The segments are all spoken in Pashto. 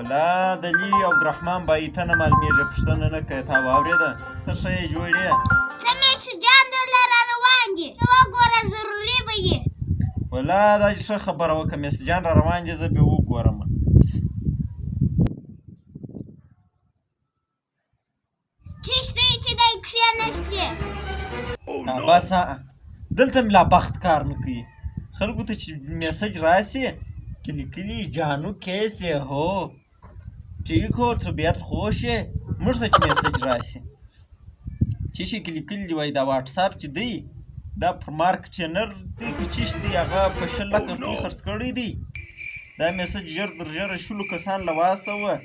ولا د لي عبدالرحمن بایي ته نه معلومېږي پوښتنه نه کوې تا واورېده ته ښه یې جوړ یې څه میشجان درله را روان دي وګوره ضروري به یې ولا دا چې ښه خبره وکړه میسجان را روان دي زه بیا وګورم چشته یې چې دی کښېنستې بس دلته مې لا بخت کار نه کوي خلکو ته چې میسج راسي که لیکلي جانو کیسې هو ٹھیک ہو طبیعت خوش ہے موږ ته چې میسج راسي چې شي کې لیکلي دي وایي دا واټساپ چې دی دا پر مارک ټینر دی که چیش دی هغه په 100 لکه روپۍ خرڅ کړی دی دا میسج ژر در ژره شلو کسان له واستوه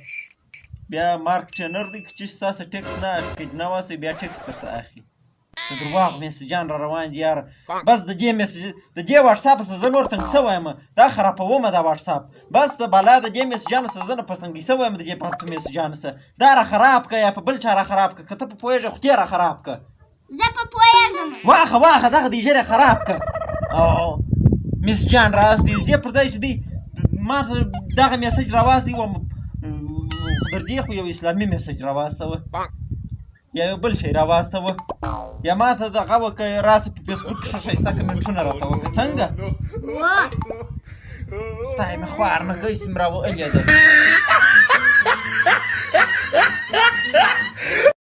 بیا مارک ټینر دی که چیش ستاسو ټکس نه اخلي که نه واستوي بیا ټکس درڅه اخلي د درواغ میسجان را روان دي یاره بس د دې میسج د دې واټساپ څخه زه نور تنګ سوی یم دا خرابومه دا واټساپ بس د بالا د دې میسجانو څخه زه نه په تنګي سوی یم د دې په میسجانو څخه دا را خراب که یا په بل چا را خراب که ته په پوهېږې خو دې را خراب که زه په پوهېږم واخه دغه دې ژر خراب که او میسجان راوستی دې پر ځای چې دی ما دغه میسج راواستي و در دې خو یو اسلامي میسج راواستوه یا یو بل شی راواستوه یا ما ته دغه وکړه راسه په فیسبوک کې ښه ښایسته کمنټونه راته وکړه څنګه خدای مې خوار نه کوي سیم راوهلې ده